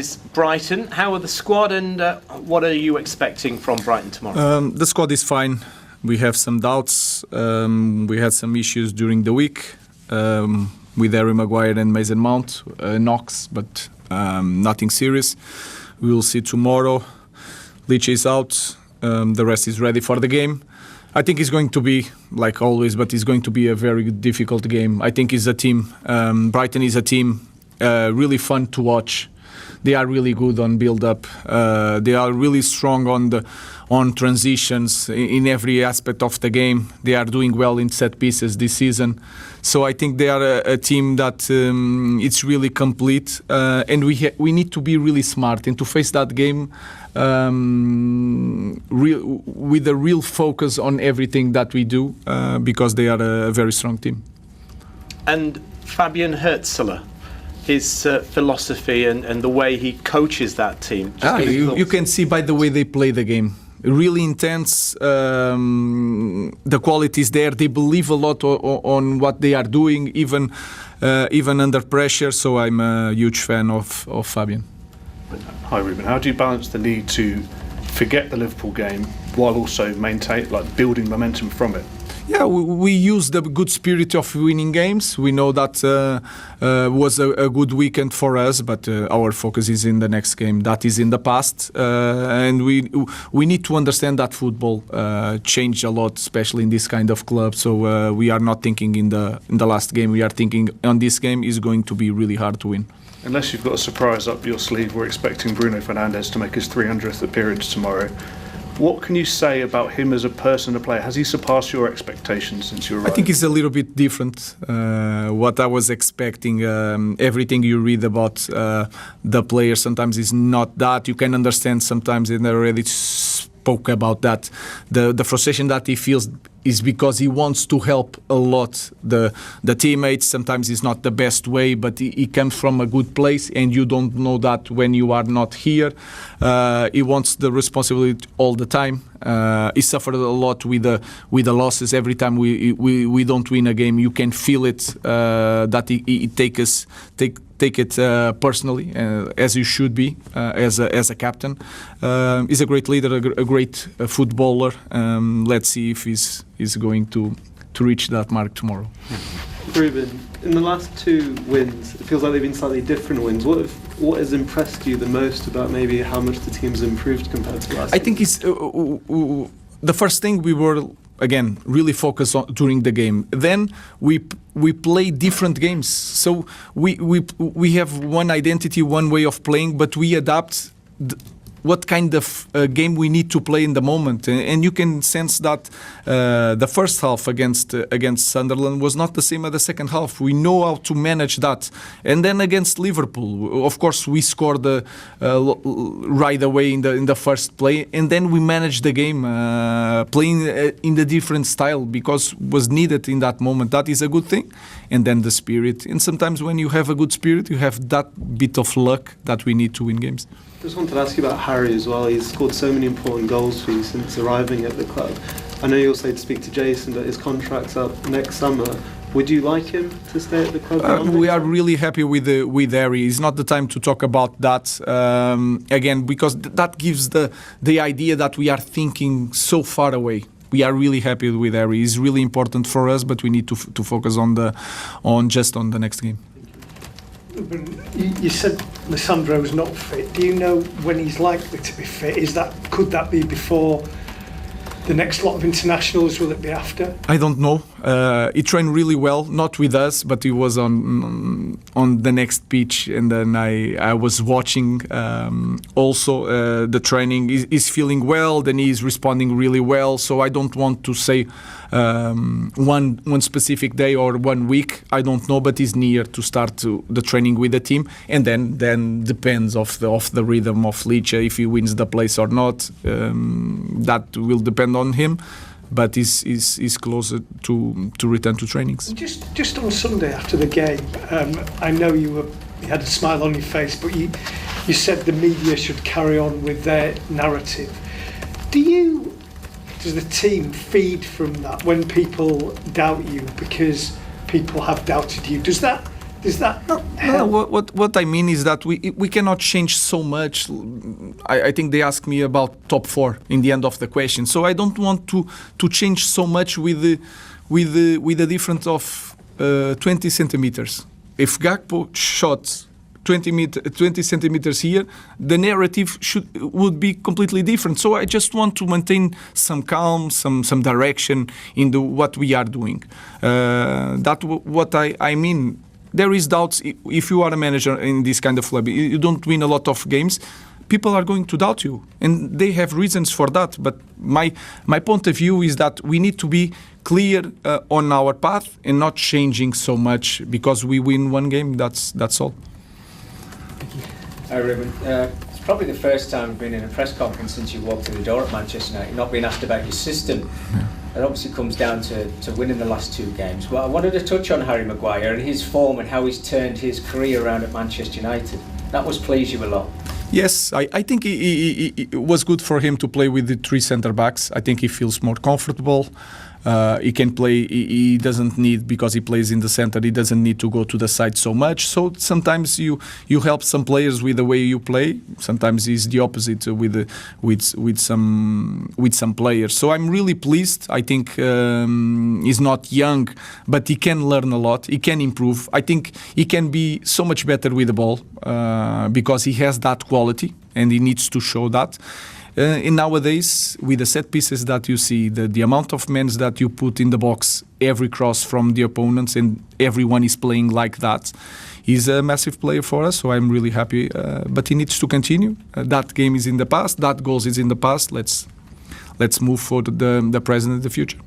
It's Brighton. How are the squad, and what are you expecting from Brighton tomorrow? The squad is fine. We have some doubts. We had some issues during the week with Harry Maguire and Mason Mount, knocks, but nothing serious. We will see tomorrow. Leach is out. The rest is ready for the game. I think it's going to be, like always, but it's going to be a very difficult game. I think it's a team. Brighton is a team really fun to watch. They are really good on build-up. They are really strong on transitions in every aspect of the game. They are doing well in set pieces this season. So I think they are a team that it's really complete. And we need to be really smart and to face that game with a real focus on everything that we do because they are a very strong team. And Fabian Hürzeler, his philosophy and the way he coaches that team. You can see by the way they play the game. Really intense. The quality is there. They believe a lot on what they are doing, even under pressure. So I'm a huge fan of Fabian. Hi Ruben, how do you balance the need to forget the Liverpool game while also building momentum from it? Yeah, we use the good spirit of winning games. We know that was a good weekend for us, but our focus is in the next game. That is in the past, and we need to understand that football changed a lot, especially in this kind of club. So we are not thinking in the last game. We are thinking on this game is going to be really hard to win. Unless you've got a surprise up your sleeve, we're expecting Bruno Fernandes to make his 300th appearance tomorrow. What can you say about him as a person, a player? Has he surpassed your expectations since you arrived? I think it's a little bit different. What I was expecting, everything you read about the player sometimes is not that. You can understand sometimes, and I already spoke about that. The frustration that he feels is because he wants to help a lot the teammates. Sometimes it's not the best way, but he comes from a good place, and you don't know that when you are not here. He wants the responsibility all the time. He suffered a lot with the losses. Every time we don't win a game, you can feel it that he take it personally, as you should be as a captain. He's a great leader, a great footballer. Let's see if he's going to reach that mark tomorrow. Ruben, in the last two wins, it feels like they've been slightly different wins. What has impressed you the most about maybe how much the team's improved compared to last? I think it's the first thing we were again really focused on during the game. Then we play different games, so we have one identity, one way of playing, but we adapt what kind of game we need to play in the moment, and you can sense that the first half against Sunderland was not the same as the second half. We know how to manage that, and then against Liverpool, of course, we scored right away in the first play, and then we managed the game playing in the different style because was needed in that moment. That is a good thing, and then the spirit. And sometimes when you have a good spirit, you have that bit of luck that we need to win games. Just wanted to ask you about Harry as well. He's scored so many important goals for you since arriving at the club. I know you also had to speak to Jason, but his contract's up next summer. Would you like him to stay at the club? We are really happy with Harry. It's not the time to talk about that again, because that gives the idea that we are thinking so far away. We are really happy with Harry. He's really important for us, but we need to focus on the next game. You said Lisandro's not fit. Do you know when he's likely to be fit? Could that be before the next lot of internationals? Will it be after? I don't know. He trained really well, not with us, but he was on the next pitch, and then I was watching also the training. He's feeling well, then he's responding really well. So I don't want to say one specific day or 1 week. I don't know, but he's near to start the training with the team, and then depends of the rhythm of Leach if he wins the place or not. That will depend on him. But he's closer to return to trainings. Just on Sunday after the game, I know you had a smile on your face, but you said the media should carry on with their narrative. Does the team feed from that when people doubt you because people have doubted you? Does that Does that No, help? what I mean is that we cannot change so much. I think they asked me about top 4 in the end of the question, so I don't want to change so much with the difference of 20 centimeters. If Gakpo shot 20 centimeters here, the narrative would be completely different. So I just want to maintain some calm, some direction in what we are doing. What I mean. There is doubts if you are a manager in this kind of club. You don't win a lot of games. People are going to doubt you, and they have reasons for that. But my point of view is that we need to be clear on our path and not changing so much because we win one game. That's all. Hi, Ruben. It's probably the first time you've been in a press conference since you walked through the door at Manchester United, not being asked about your system. Yeah. It obviously comes down to winning the last 2 games. Well, I wanted to touch on Harry Maguire and his form and how he's turned his career around at Manchester United. That must please you a lot. Yes, I think it was good for him to play with the 3 centre-backs. I think he feels more comfortable. He can play, he doesn't need, because he plays in the center, he doesn't need to go to the side so much. So sometimes you help some players with the way you play. Sometimes it's the opposite with some players. So I'm really pleased. I think he's not young, but he can learn a lot. He can improve. I think he can be so much better with the ball because he has that quality and he needs to show that. And nowadays, with the set pieces that you see, the amount of men that you put in the box, every cross from the opponents, and everyone is playing like that, he's a massive player for us. So I'm really happy. But he needs to continue. That game is in the past. That goal is in the past. Let's move for the present and the future.